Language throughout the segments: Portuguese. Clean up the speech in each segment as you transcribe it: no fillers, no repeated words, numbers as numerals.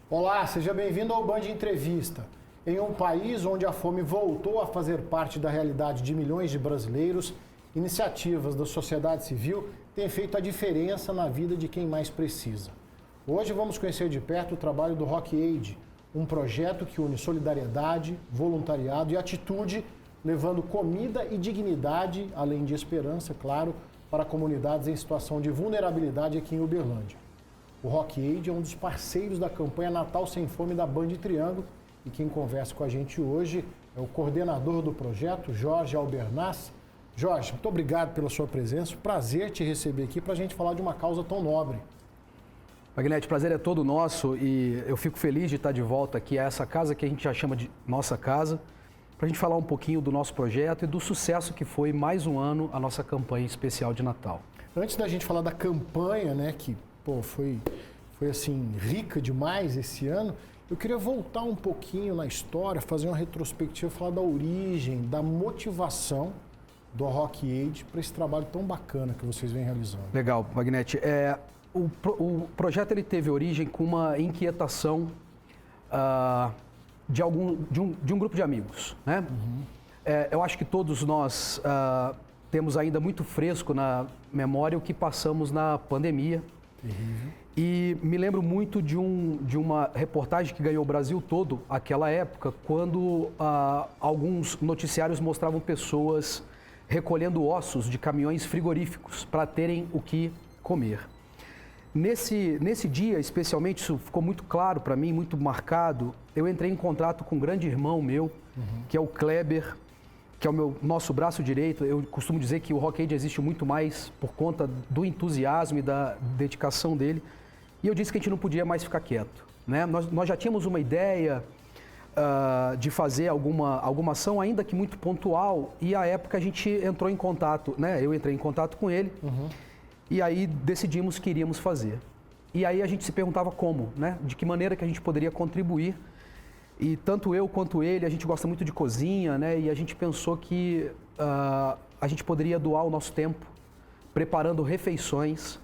Olá, seja bem-vindo ao Band Entrevista. Em um país onde a fome voltou a fazer parte da realidade de milhões de brasileiros, iniciativas da sociedade civil têm feito a diferença na vida de quem mais precisa. Hoje vamos conhecer de perto o trabalho do Rock Aid, um projeto que une solidariedade, voluntariado e atitude, levando comida e dignidade, além de esperança, claro, para comunidades em situação de vulnerabilidade aqui em Uberlândia. O Rock Aid é um dos parceiros da campanha Natal Sem Fome da Band Triângulo e quem conversa com a gente hoje é o coordenador do projeto, Jorge Albernaz. Jorge, muito obrigado pela sua presença, prazer te receber aqui para a gente falar de uma causa tão nobre. Magnete, o prazer é todo nosso e eu fico feliz de estar de volta aqui a essa casa que a gente já chama de nossa casa, para a gente falar um pouquinho do nosso projeto e do sucesso que foi mais um ano a nossa campanha especial de Natal. Antes da gente falar da campanha, né, que foi assim, rica demais esse ano, eu queria voltar um pouquinho na história, fazer uma retrospectiva, falar da origem, da motivação do Rock Aid para esse trabalho tão bacana que vocês vêm realizando. Legal, Magnete. O projeto ele teve origem com uma inquietação de um grupo de amigos, né? Eu acho que todos nós temos ainda muito fresco na memória o que passamos na pandemia. Terrível. E me lembro muito de uma reportagem que ganhou o Brasil todo naquela época, quando alguns noticiários mostravam pessoas recolhendo ossos de caminhões frigoríficos para terem o que comer. Nesse dia, especialmente, isso ficou muito claro para mim, muito marcado. Eu entrei em contato com um grande irmão meu, que é o Kleber, que é o nosso braço direito. Eu costumo dizer que o Rock Aid existe muito mais por conta do entusiasmo e da dedicação dele. E eu disse que a gente não podia mais ficar quieto, né? Nós já tínhamos uma ideia de fazer alguma ação, ainda que muito pontual, e à época a gente entrou em contato, né? Eu entrei em contato com ele, e aí decidimos que iríamos fazer. E aí a gente se perguntava como, né? De que maneira que a gente poderia contribuir. E tanto eu quanto ele, a gente gosta muito de cozinha, né? E a gente pensou que a gente poderia doar o nosso tempo preparando refeições.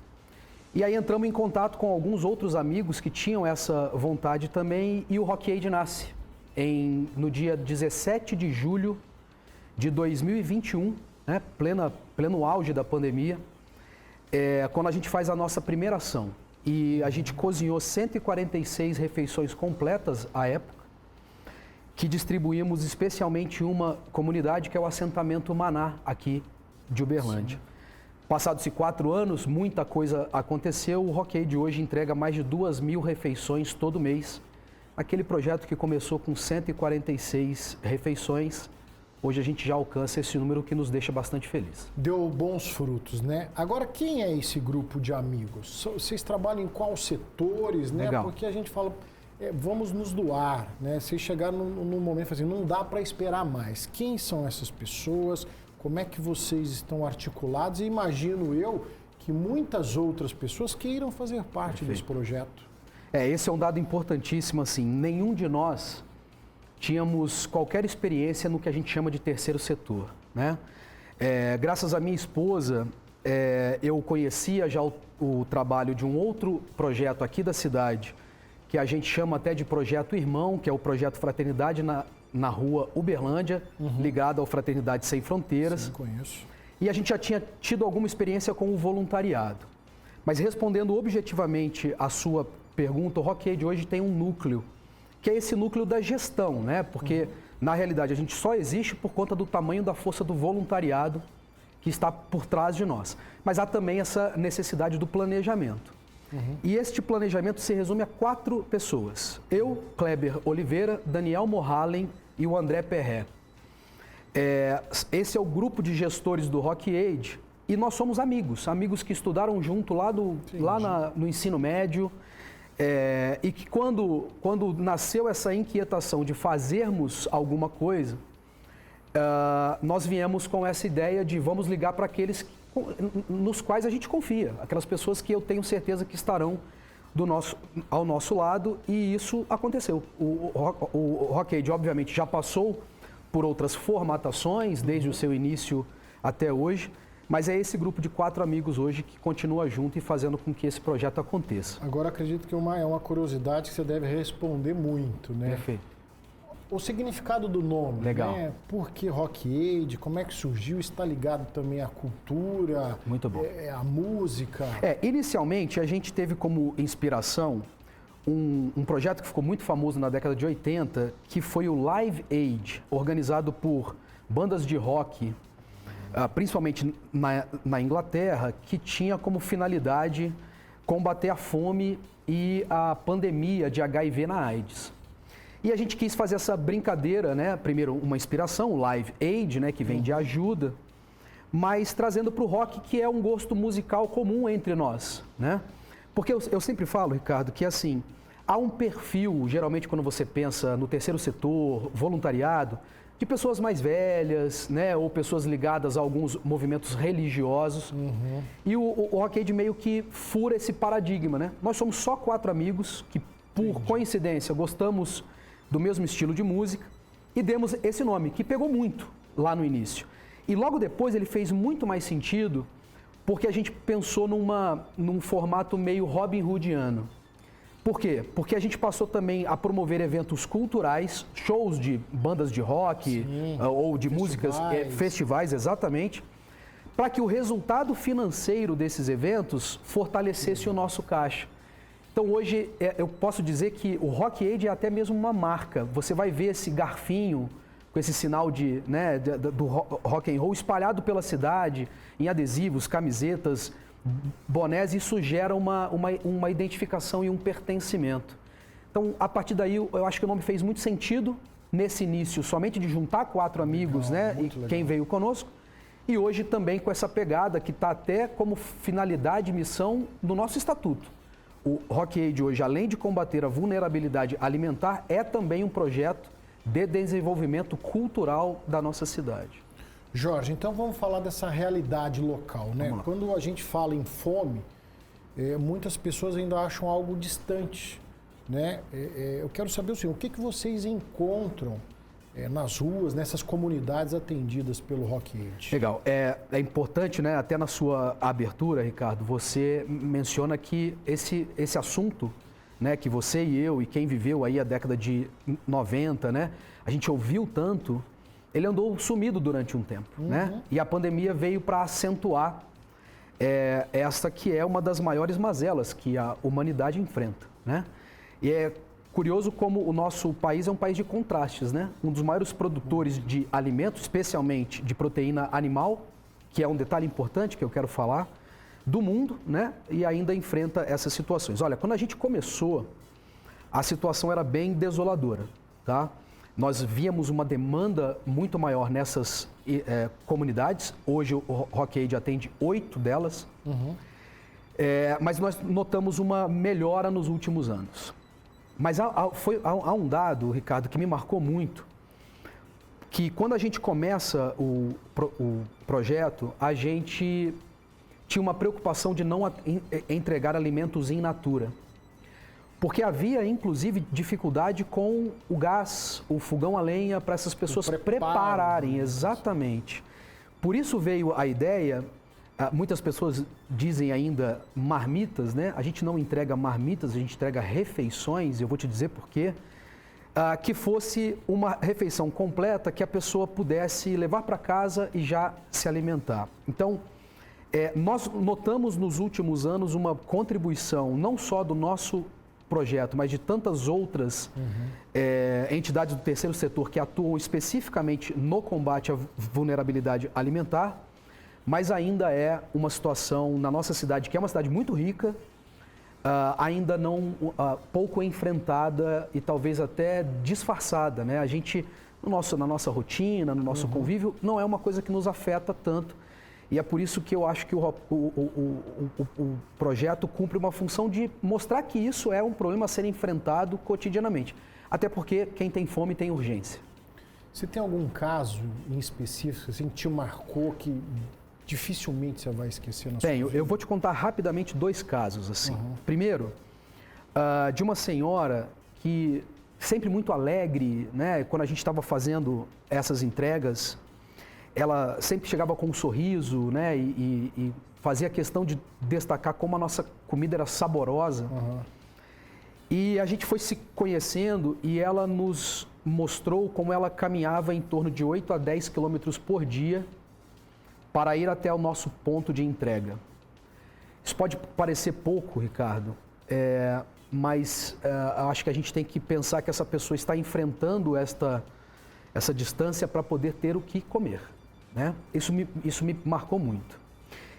E aí entramos em contato com alguns outros amigos que tinham essa vontade também, e o Rock Aid nasce no dia 17 de julho de 2021, né? Pleno auge da pandemia, quando a gente faz a nossa primeira ação. E a gente cozinhou 146 refeições completas à época, que distribuímos especialmente em uma comunidade que é o assentamento Maná, aqui de Uberlândia. Sim. Passados-se 4 anos, muita coisa aconteceu. O Rock Aid hoje entrega mais de 2.000 refeições todo mês. Aquele projeto que começou com 146 refeições, hoje a gente já alcança esse número que nos deixa bastante feliz. Deu bons frutos, né? Agora, quem é esse grupo de amigos? Vocês trabalham em quais setores, né? Legal. Porque a gente fala, vamos nos doar, né? Vocês chegaram num momento assim, não dá para esperar mais. Quem são essas pessoas? Como é que vocês estão articulados? E imagino eu que muitas outras pessoas queiram fazer parte desse projeto. Esse é um dado importantíssimo, assim. Nenhum de nós tínhamos qualquer experiência no que a gente chama de terceiro setor, né? Graças à minha esposa, eu conhecia já o trabalho de um outro projeto aqui da cidade, que a gente chama até de Projeto Irmão, que é o Projeto Fraternidade na rua Uberlândia, ligado ao Fraternidade Sem Fronteiras. Sim, conheço. E a gente já tinha tido alguma experiência com o voluntariado. Mas respondendo objetivamente a sua pergunta, o Rock Aid hoje tem um núcleo, que é esse núcleo da gestão, né? Porque, na realidade, a gente só existe por conta do tamanho da força do voluntariado que está por trás de nós. Mas há também essa necessidade do planejamento. E este planejamento se resume a 4 pessoas. Eu, Kleber Oliveira, Daniel Morhalen e o André Perré. Esse é o grupo de gestores do Rock Aid e nós somos amigos que estudaram junto lá no ensino médio, e que quando nasceu essa inquietação de fazermos alguma coisa, nós viemos com essa ideia de vamos ligar para aqueles nos quais a gente confia, aquelas pessoas que eu tenho certeza que estarão ao nosso lado, e isso aconteceu. O Rock Aid, obviamente, já passou por outras formatações, desde o seu início até hoje, Mas é esse grupo de 4 amigos hoje que continua junto e fazendo com que esse projeto aconteça. Agora, acredito que é uma curiosidade que você deve responder muito, né? Perfeito. O significado do nome, Legal. né? Por que Rock Aid? Como é que surgiu? Está ligado também à cultura? Muito bom. À música? Inicialmente a gente teve como inspiração um projeto que ficou muito famoso na década de 80, que foi o Live Aid, organizado por bandas de rock, principalmente na Inglaterra, que tinha como finalidade combater a fome e a pandemia de HIV na AIDS. E a gente quis fazer essa brincadeira, né? Primeiro, uma inspiração, o Live Aid, né? Que vem de ajuda, mas trazendo para o rock, que é um gosto musical comum entre nós, né? Porque eu sempre falo, Ricardo, que assim, há um perfil, geralmente quando você pensa no terceiro setor, voluntariado, de pessoas mais velhas, né? Ou pessoas ligadas a alguns movimentos religiosos. E o Rock Aid meio que fura esse paradigma, né? Nós somos só 4 amigos que, por coincidência, gostamos do mesmo estilo de música e demos esse nome, que pegou muito lá no início. E logo depois ele fez muito mais sentido porque a gente pensou num formato meio Robin Hoodiano. Por quê? Porque a gente passou também a promover eventos culturais, shows de bandas de rock ou de músicas, festivais, exatamente, para que o resultado financeiro desses eventos fortalecesse o nosso caixa. Então hoje eu posso dizer que o Rock Aid é até mesmo uma marca. Você vai ver esse garfinho com esse sinal do rock and roll espalhado pela cidade, em adesivos, camisetas, bonés, e isso gera uma identificação e um pertencimento. Então, a partir daí, eu acho que o nome fez muito sentido nesse início, somente de juntar 4 amigos, né? E quem veio conosco. E hoje também com essa pegada que está até como finalidade e missão do nosso estatuto. O Rock Aid hoje, além de combater a vulnerabilidade alimentar, é também um projeto de desenvolvimento cultural da nossa cidade. Jorge, então vamos falar dessa realidade local, né? Quando a gente fala em fome, muitas pessoas ainda acham algo distante, né? Eu quero saber o que vocês encontram nas ruas, nessas comunidades atendidas pelo Rock Aid. Legal. É importante, né? Até na sua abertura, Ricardo, você menciona que esse assunto, né, que você e eu e quem viveu aí a década de 90, né, a gente ouviu tanto, ele andou sumido durante um tempo, né? E a pandemia veio para acentuar essa que é uma das maiores mazelas que a humanidade enfrenta, né? E é curioso como o nosso país é um país de contrastes, né? Um dos maiores produtores de alimentos, especialmente de proteína animal, que é um detalhe importante que eu quero falar, do mundo, né? E ainda enfrenta essas situações. Olha, quando a gente começou, a situação era bem desoladora, tá? Nós víamos uma demanda muito maior nessas comunidades. Hoje o Rock Aid atende 8 delas, mas nós notamos uma melhora nos últimos anos. Mas há um dado, Ricardo, que me marcou muito, que quando a gente começa o projeto, a gente tinha uma preocupação de não entregar alimentos in natura. Porque havia, inclusive, dificuldade com o gás, o fogão a lenha, para essas pessoas prepararem. Exatamente. Por isso veio a ideia, muitas pessoas dizem ainda marmitas, né? A gente não entrega marmitas, a gente entrega refeições, e eu vou te dizer por quê. Que fosse uma refeição completa que a pessoa pudesse levar para casa e já se alimentar. Então, nós notamos nos últimos anos uma contribuição não só do nosso projeto, mas de tantas outras entidades do terceiro setor que atuam especificamente no combate à vulnerabilidade alimentar, mas ainda é uma situação na nossa cidade, que é uma cidade muito rica, ainda não pouco enfrentada e talvez até disfarçada, né? A gente, na nossa rotina, no nosso convívio, não é uma coisa que nos afeta tanto. E é por isso que eu acho que o projeto cumpre uma função de mostrar que isso é um problema a ser enfrentado cotidianamente. Até porque quem tem fome tem urgência. Você tem algum caso em específico assim, que te marcou, que dificilmente você vai esquecer na sua vida? Eu vou te contar rapidamente 2 casos. Assim. Primeiro, de uma senhora que, sempre muito alegre, né, quando a gente estava fazendo essas entregas, ela sempre chegava com um sorriso, né? E fazia questão de destacar como a nossa comida era saborosa. Uhum. E a gente foi se conhecendo e ela nos mostrou como ela caminhava em torno de 8 a 10 quilômetros por dia para ir até o nosso ponto de entrega. Isso pode parecer pouco, Ricardo, mas acho que a gente tem que pensar que essa pessoa está enfrentando essa distância para poder ter o que comer, né? Isso me marcou muito.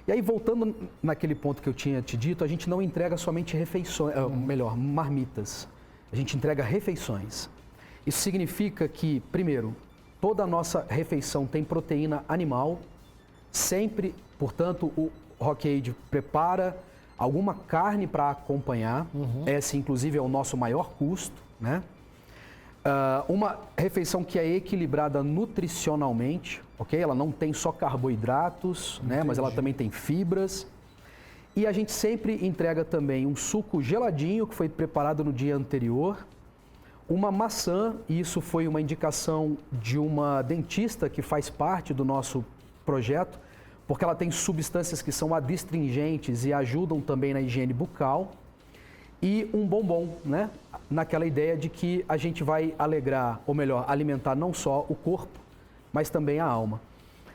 E aí, voltando naquele ponto que eu tinha te dito, a gente não entrega somente refeições, melhor, marmitas. A gente entrega refeições. Isso significa que, primeiro, toda a nossa refeição tem proteína animal. Sempre, portanto, o Rock Aid prepara alguma carne para acompanhar. Esse, inclusive, é o nosso maior custo, né? Uma refeição que é equilibrada nutricionalmente, ok? Ela não tem só carboidratos, né? Mas ela também tem fibras. E a gente sempre entrega também um suco geladinho que foi preparado no dia anterior, uma maçã, e isso foi uma indicação de uma dentista que faz parte do nosso projeto, porque ela tem substâncias que são adstringentes e ajudam também na higiene bucal. E um bombom, né? Naquela ideia de que a gente vai alegrar, ou melhor, alimentar não só o corpo, mas também a alma.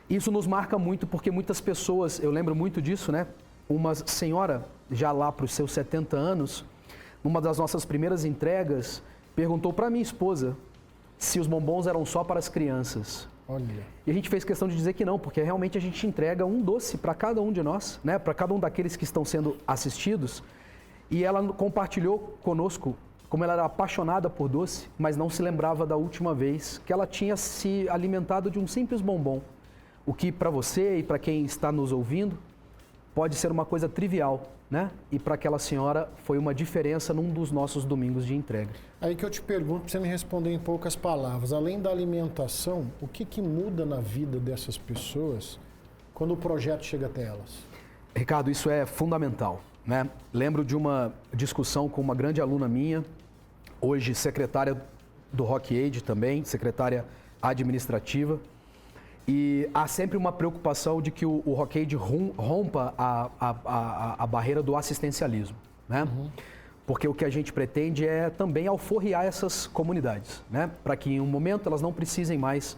Isso nos marca muito porque muitas pessoas, eu lembro muito disso, né? Uma senhora, já lá para os seus 70 anos, numa das nossas primeiras entregas, perguntou para minha esposa se os bombons eram só para as crianças. Olha. E a gente fez questão de dizer que não, porque realmente a gente entrega um doce para cada um de nós, né? Para cada um daqueles que estão sendo assistidos. E ela compartilhou conosco como ela era apaixonada por doce, mas não se lembrava da última vez que ela tinha se alimentado de um simples bombom. O que para você e para quem está nos ouvindo pode ser uma coisa trivial, né? E para aquela senhora foi uma diferença num dos nossos domingos de entrega. Aí que eu te pergunto, para você me responder em poucas palavras, além da alimentação, o que muda na vida dessas pessoas quando o projeto chega até elas? Ricardo, isso é fundamental, né? Lembro de uma discussão com uma grande aluna minha, hoje secretária do Rock Aid também, secretária administrativa, e há sempre uma preocupação de que o Rock Aid rompa a barreira do assistencialismo, né? Porque o que a gente pretende é também alforriar essas comunidades, né? Para que em um momento elas não precisem mais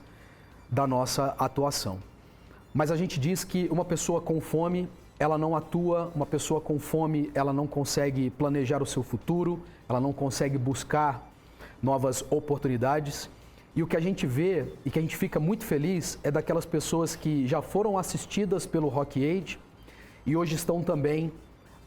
da nossa atuação. Mas a gente diz que uma pessoa com fome, ela não atua, uma pessoa com fome, ela não consegue planejar o seu futuro, ela não consegue buscar novas oportunidades. E o que a gente vê e que a gente fica muito feliz é daquelas pessoas que já foram assistidas pelo Rock Aid e hoje estão também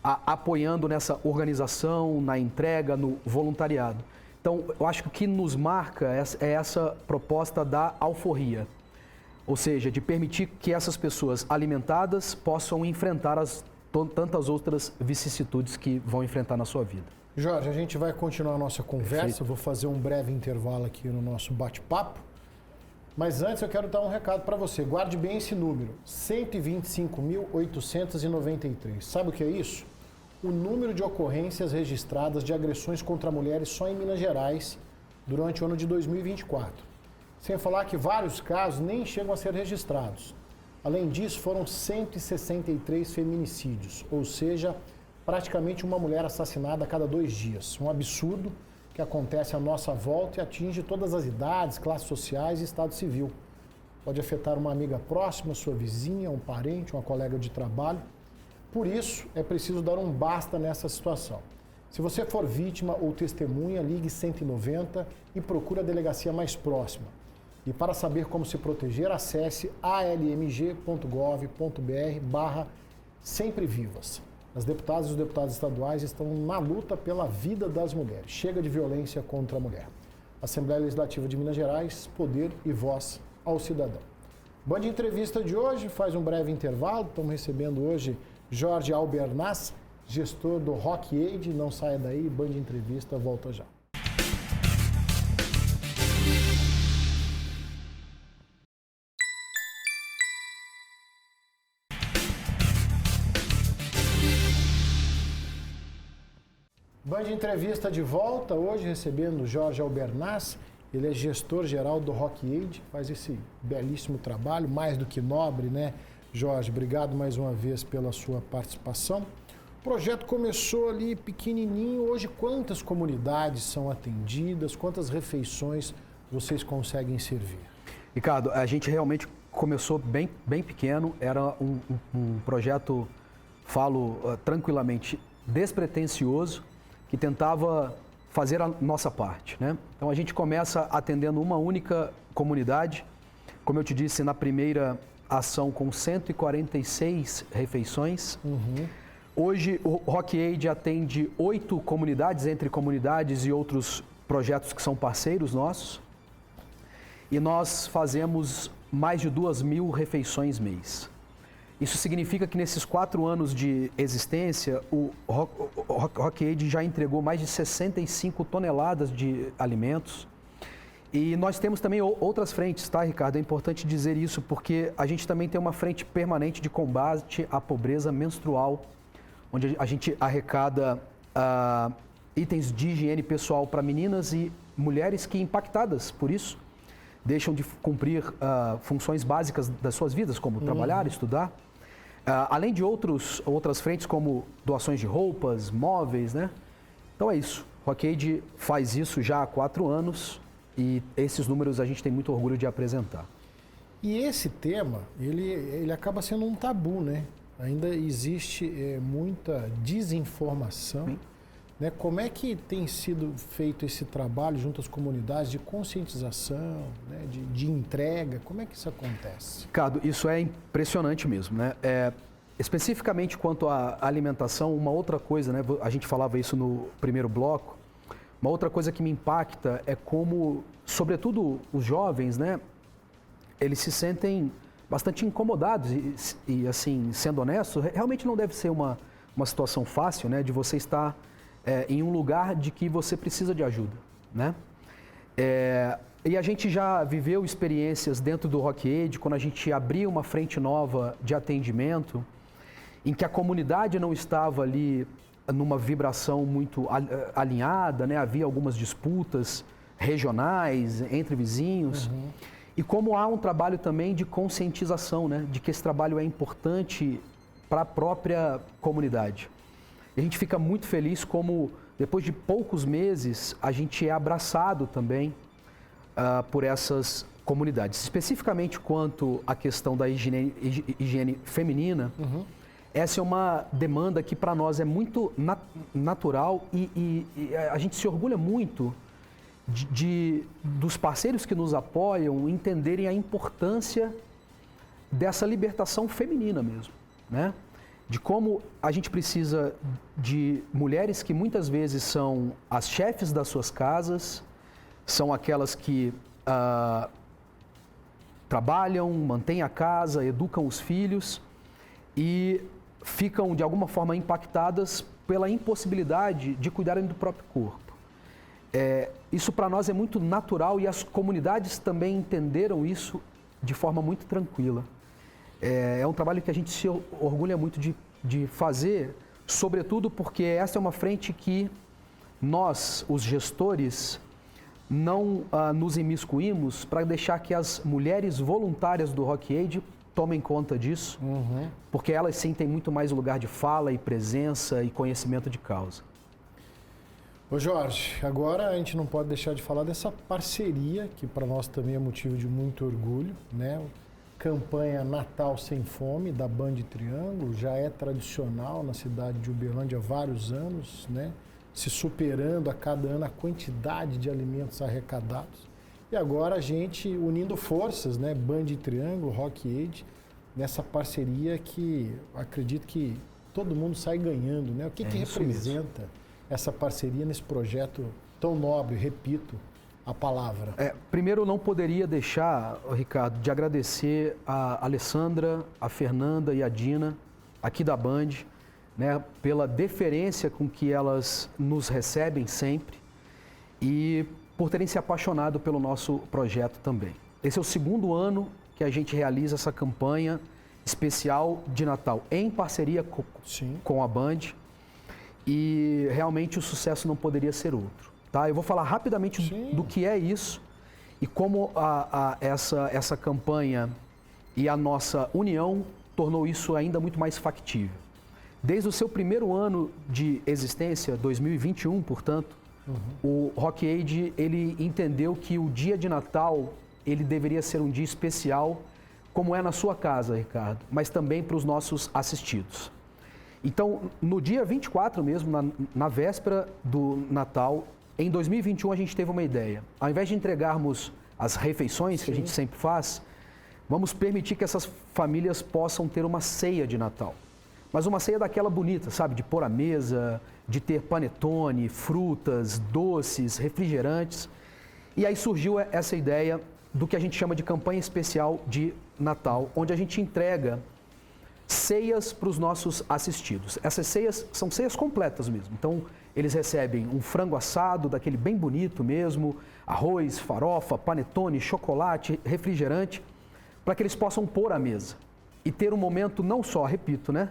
apoiando nessa organização, na entrega, no voluntariado. Então, eu acho que o que nos marca é essa proposta da alforria. Ou seja, de permitir que essas pessoas alimentadas possam enfrentar tantas outras vicissitudes que vão enfrentar na sua vida. Jorge, a gente vai continuar a nossa conversa. Perfeito. Vou fazer um breve intervalo aqui no nosso bate-papo. Mas antes eu quero dar um recado para você. Guarde bem esse número, 125.893. Sabe o que é isso? O número de ocorrências registradas de agressões contra mulheres só em Minas Gerais durante o ano de 2024. Sem falar que vários casos nem chegam a ser registrados. Além disso, foram 163 feminicídios, ou seja, praticamente uma mulher assassinada a cada 2 dias. Um absurdo que acontece à nossa volta e atinge todas as idades, classes sociais e estado civil. Pode afetar uma amiga próxima, sua vizinha, um parente, uma colega de trabalho. Por isso, é preciso dar um basta nessa situação. Se você for vítima ou testemunha, ligue 190 e procure a delegacia mais próxima. E para saber como se proteger, acesse almg.gov.br/semprevivas. As deputadas e os deputados estaduais estão na luta pela vida das mulheres. Chega de violência contra a mulher. Assembleia Legislativa de Minas Gerais, poder e voz ao cidadão. Band Entrevista de hoje faz um breve intervalo. Estamos recebendo hoje Jorge Albernaz, gestor do Rock Aid. Não saia daí, Band Entrevista volta já. Band Entrevista de volta, hoje recebendo Jorge Albernaz. Ele é gestor geral do Rock Aid, faz esse belíssimo trabalho, mais do que nobre, né? Jorge, obrigado mais uma vez pela sua participação. O projeto começou ali pequenininho, hoje quantas comunidades são atendidas, quantas refeições vocês conseguem servir? Ricardo, a gente realmente começou bem pequeno, era um projeto, falo tranquilamente, despretensioso, que tentava fazer a nossa parte, né? Então a gente começa atendendo uma única comunidade, como eu te disse, na primeira ação com 146 refeições. Hoje o Rock Aid atende 8 comunidades, entre comunidades e outros projetos que são parceiros nossos. E nós fazemos mais de 2.000 refeições mês. Isso significa que nesses 4 anos de existência, o Rock Aid já entregou mais de 65 toneladas de alimentos. E nós temos também outras frentes, tá, Ricardo? É importante dizer isso porque a gente também tem uma frente permanente de combate à pobreza menstrual, onde a gente arrecada itens de higiene pessoal para meninas e mulheres que, impactadas por isso, deixam de cumprir funções básicas das suas vidas, como trabalhar, estudar. Além de outras frentes, como doações de roupas, móveis, né? Então é isso. O Rock Aid faz isso já há 4 anos e esses números a gente tem muito orgulho de apresentar. E esse tema, ele acaba sendo um tabu, né? Ainda existe muita desinformação. Né? Como é que tem sido feito esse trabalho junto às comunidades de conscientização, né? de entrega? Como é que isso acontece? Ricardo, isso é impressionante mesmo, né? Especificamente quanto à alimentação, uma outra coisa, né? A gente falava isso no primeiro bloco, uma outra coisa que me impacta é como, sobretudo os jovens, né? Eles se sentem bastante incomodados e assim, sendo honesto, realmente não deve ser uma situação fácil, né? De você estar em um lugar de que você precisa de ajuda, né? E a gente já viveu experiências dentro do Rock Aid, quando a gente abria uma frente nova de atendimento, em que a comunidade não estava ali numa vibração muito alinhada, né? Havia algumas disputas regionais entre vizinhos. E como há um trabalho também de conscientização, né? De que esse trabalho é importante para a própria comunidade. E a gente fica muito feliz como, depois de poucos meses, a gente é abraçado também por essas comunidades. Especificamente quanto à questão da higiene feminina, essa é uma demanda que para nós é muito natural e a gente se orgulha muito dos parceiros que nos apoiam entenderem a importância dessa libertação feminina mesmo, né? De como a gente precisa de mulheres que muitas vezes são as chefes das suas casas, são aquelas que trabalham, mantêm a casa, educam os filhos e ficam de alguma forma impactadas pela impossibilidade de cuidarem do próprio corpo. Isso para nós é muito natural e as comunidades também entenderam isso de forma muito tranquila. É um trabalho que a gente se orgulha muito de fazer, sobretudo porque essa é uma frente que nós, os gestores, não nos imiscuímos para deixar que as mulheres voluntárias do Rock Aid tomem conta disso, porque elas sim têm muito mais lugar de fala e presença e conhecimento de causa. Ô Jorge, agora a gente não pode deixar de falar dessa parceria, que para nós também é motivo de muito orgulho, né? Campanha Natal Sem Fome, da Band Triângulo, já é tradicional na cidade de Uberlândia há vários anos, né? Se superando a cada ano a quantidade de alimentos arrecadados. E agora a gente unindo forças, né? Band Triângulo, Rock Aid, nessa parceria que acredito que todo mundo sai ganhando, né? O que representa essa parceria nesse projeto tão nobre, repito, a palavra? Primeiro, não poderia deixar, Ricardo, de agradecer a Alessandra, a Fernanda e a Dina, aqui da Band, né, pela deferência com que elas nos recebem sempre e por terem se apaixonado pelo nosso projeto também. Esse é o 2º ano que a gente realiza essa campanha especial de Natal, em parceria com a Band, e realmente o sucesso não poderia ser outro. Tá? Eu vou falar rapidamente do que é isso e como essa campanha e a nossa união tornou isso ainda muito mais factível. Desde o seu primeiro ano de existência, 2021, portanto, o Rock Aid, ele entendeu que o dia de Natal, ele deveria ser um dia especial, como é na sua casa, Ricardo, mas também para os nossos assistidos. Então, no dia 24 mesmo, na véspera do Natal, em 2021 a gente teve uma ideia. Ao invés de entregarmos as refeições que a gente sempre faz, vamos permitir que essas famílias possam ter uma ceia de Natal. Mas uma ceia daquela bonita, sabe? De pôr à mesa, de ter panetone, frutas, doces, refrigerantes. E aí surgiu essa ideia do que a gente chama de campanha especial de Natal, onde a gente entrega ceias para os nossos assistidos. Essas ceias são ceias completas mesmo. Então, eles recebem um frango assado, daquele bem bonito mesmo, arroz, farofa, panetone, chocolate, refrigerante, para que eles possam pôr à mesa. E ter um momento não só, repito, né?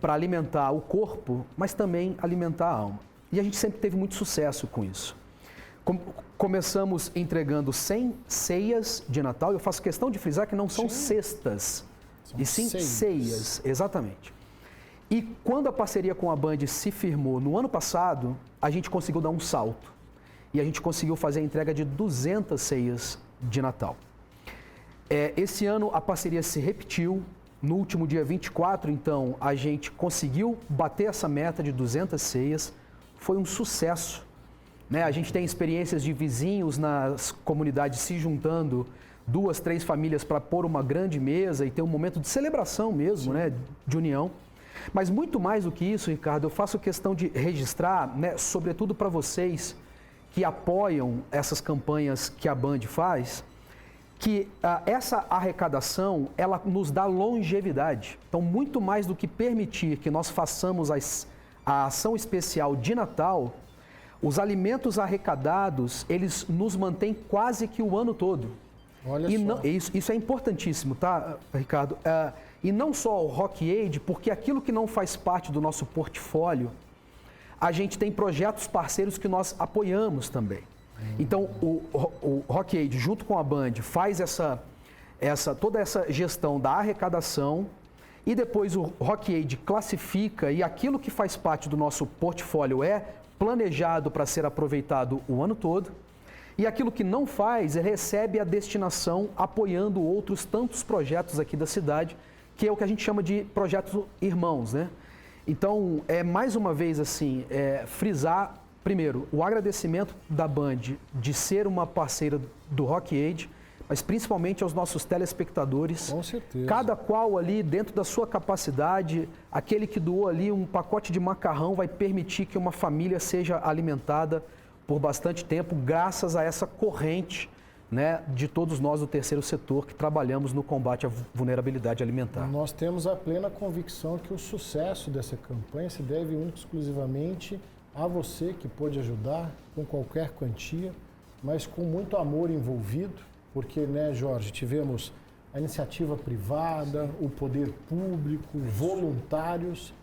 Para alimentar o corpo, mas também alimentar a alma. E a gente sempre teve muito sucesso com isso. Começamos entregando 100 ceias de Natal. Eu faço questão de frisar que não são cestas, e sim ceias, exatamente. E quando a parceria com a Band se firmou no ano passado, a gente conseguiu dar um salto. E a gente conseguiu fazer a entrega de 200 ceias de Natal. Esse ano a parceria se repetiu. No último dia 24, então, a gente conseguiu bater essa meta de 200 ceias. Foi um sucesso, né? A gente tem experiências de vizinhos nas comunidades se juntando, 2, 3 famílias para pôr uma grande mesa e ter um momento de celebração mesmo, né? De união. Mas muito mais do que isso, Ricardo, eu faço questão de registrar, né? Sobretudo para vocês que apoiam essas campanhas que a Band faz, que essa arrecadação, ela nos dá longevidade. Então, muito mais do que permitir que nós façamos a ação especial de Natal, os alimentos arrecadados, eles nos mantêm quase que o ano todo. Olha e só. Não, isso é importantíssimo, tá, Ricardo? E não só o Rock Aid, porque aquilo que não faz parte do nosso portfólio, a gente tem projetos parceiros que nós apoiamos também. Então, o Rock Aid, junto com a Band, faz toda essa gestão da arrecadação e depois o Rock Aid classifica e aquilo que faz parte do nosso portfólio é planejado para ser aproveitado o ano todo e aquilo que não faz, ele recebe a destinação apoiando outros tantos projetos aqui da cidade, que é o que a gente chama de projetos irmãos, né? Então, mais uma vez assim, frisar primeiro, o agradecimento da Band de ser uma parceira do Rock Aid, mas principalmente aos nossos telespectadores. Com certeza. Cada qual ali, dentro da sua capacidade, aquele que doou ali um pacote de macarrão vai permitir que uma família seja alimentada por bastante tempo, graças a essa corrente, né, de todos nós do terceiro setor que trabalhamos no combate à vulnerabilidade alimentar. Nós temos a plena convicção que o sucesso dessa campanha se deve única e exclusivamente a você que pôde ajudar com qualquer quantia, mas com muito amor envolvido, porque, né, Jorge, tivemos a iniciativa privada, o poder público, voluntários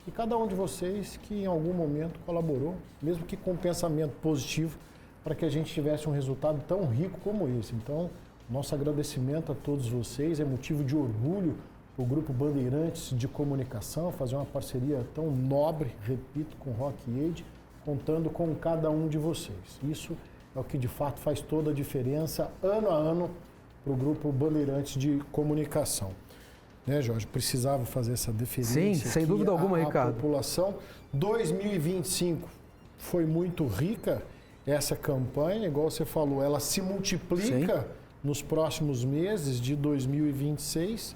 e cada um de vocês que em algum momento colaborou, mesmo que com pensamento positivo, para que a gente tivesse um resultado tão rico como esse. Então, nosso agradecimento a todos vocês, é motivo de orgulho o Grupo Bandeirantes de Comunicação, fazer uma parceria tão nobre, repito, com o Rock Aid, contando com cada um de vocês. Isso é o que de fato faz toda a diferença, ano a ano, para o Grupo Bandeirantes de Comunicação. Né, Jorge? Precisava fazer essa deferência. Sim, sem dúvida alguma, Ricardo. População. 2025 foi muito rica essa campanha, igual você falou, ela se multiplica Sim. nos próximos meses de 2026.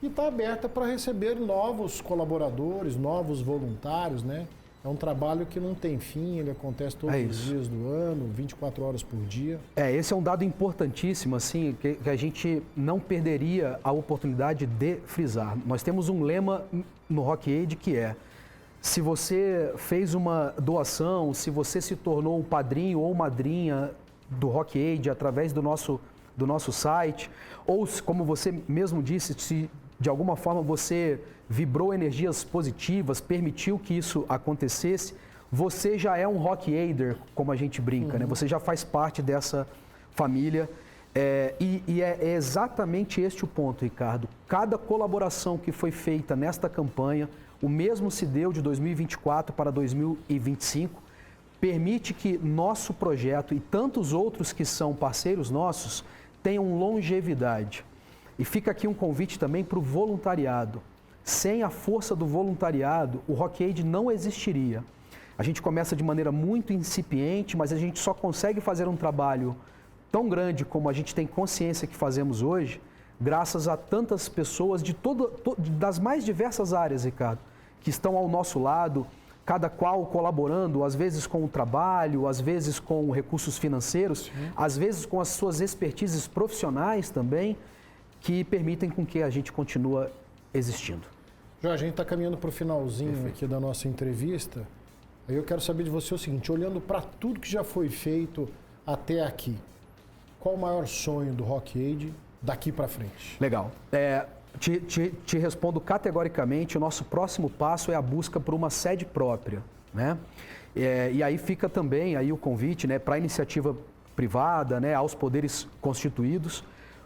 E está aberta para receber novos colaboradores, novos voluntários, né? É um trabalho que não tem fim, ele acontece todos os dias do ano, 24 horas por dia. Esse é um dado importantíssimo, assim, que a gente não perderia a oportunidade de frisar. Nós temos um lema no Rock Aid que é: se você fez uma doação, se você se tornou um padrinho ou madrinha do Rock Aid através do nosso site, ou como você mesmo disse, se de alguma forma você vibrou energias positivas, permitiu que isso acontecesse, você já é um Rock Aider, como a gente brinca, né? Você já faz parte dessa família. E é exatamente este o ponto, Ricardo. Cada colaboração que foi feita nesta campanha, o mesmo se deu de 2024 para 2025, permite que nosso projeto e tantos outros que são parceiros nossos tenham longevidade. E fica aqui um convite também para o voluntariado. Sem a força do voluntariado, o Rockaid não existiria. A gente começa de maneira muito incipiente, mas a gente só consegue fazer um trabalho tão grande como a gente tem consciência que fazemos hoje, graças a tantas pessoas das mais diversas áreas, Ricardo, que estão ao nosso lado, cada qual colaborando, às vezes com o trabalho, às vezes com recursos financeiros, às vezes com as suas expertises profissionais também, que permitem com que a gente continue existindo. Jorge, a gente está caminhando para o finalzinho aqui da nossa entrevista. Aí eu quero saber de você o seguinte, olhando para tudo que já foi feito até aqui, qual o maior sonho do Rockaid daqui para frente? Legal. Te respondo categoricamente, o nosso próximo passo é a busca por uma sede própria, né? E aí fica também aí o convite, né, para a iniciativa privada, né, aos poderes constituídos.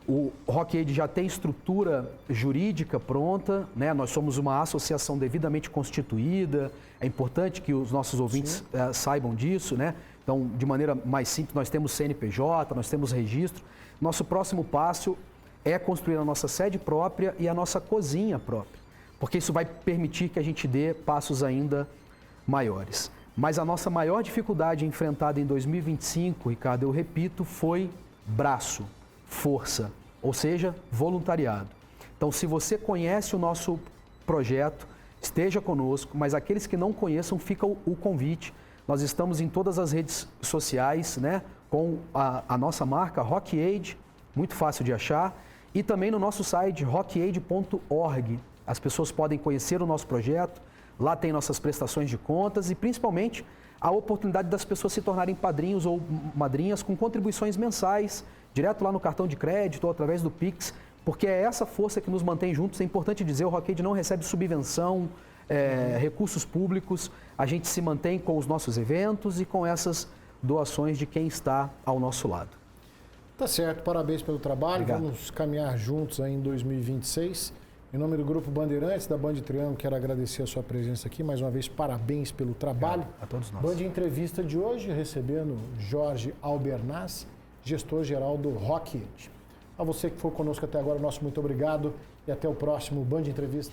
O Rockaid já tem estrutura jurídica pronta, né? Nós somos uma associação devidamente constituída, é importante que os nossos ouvintes saibam disso, né? Então, de maneira mais simples, nós temos CNPJ, nós temos registro. Nosso próximo passo é construir a nossa sede própria e a nossa cozinha própria, porque isso vai permitir que a gente dê passos ainda maiores. Mas a nossa maior dificuldade enfrentada em 2025, Ricardo, eu repito, foi braço, força, ou seja, voluntariado. Então, se você conhece o nosso projeto, esteja conosco, mas aqueles que não conheçam, fica o convite. Nós estamos em todas as redes sociais, né, com a nossa marca Rockaid, muito fácil de achar, e também no nosso site rockaid.org. As pessoas podem conhecer o nosso projeto, lá tem nossas prestações de contas e principalmente a oportunidade das pessoas se tornarem padrinhos ou madrinhas com contribuições mensais, direto lá no cartão de crédito ou através do Pix, porque é essa força que nos mantém juntos. É importante dizer, o Rockaid não recebe subvenção, recursos públicos, a gente se mantém com os nossos eventos e com essas doações de quem está ao nosso lado. Tá certo, parabéns pelo trabalho, Obrigado. Vamos caminhar juntos aí em 2026. Em nome do Grupo Bandeirantes, da Band Triângulo, quero agradecer a sua presença aqui, mais uma vez, parabéns pelo trabalho. Obrigado a todos nós. Band Entrevista de hoje, recebendo Jorge Albernaz, gestor-geral do Rockaid. A você que foi conosco até agora, nosso muito obrigado e até o próximo Band Entrevista.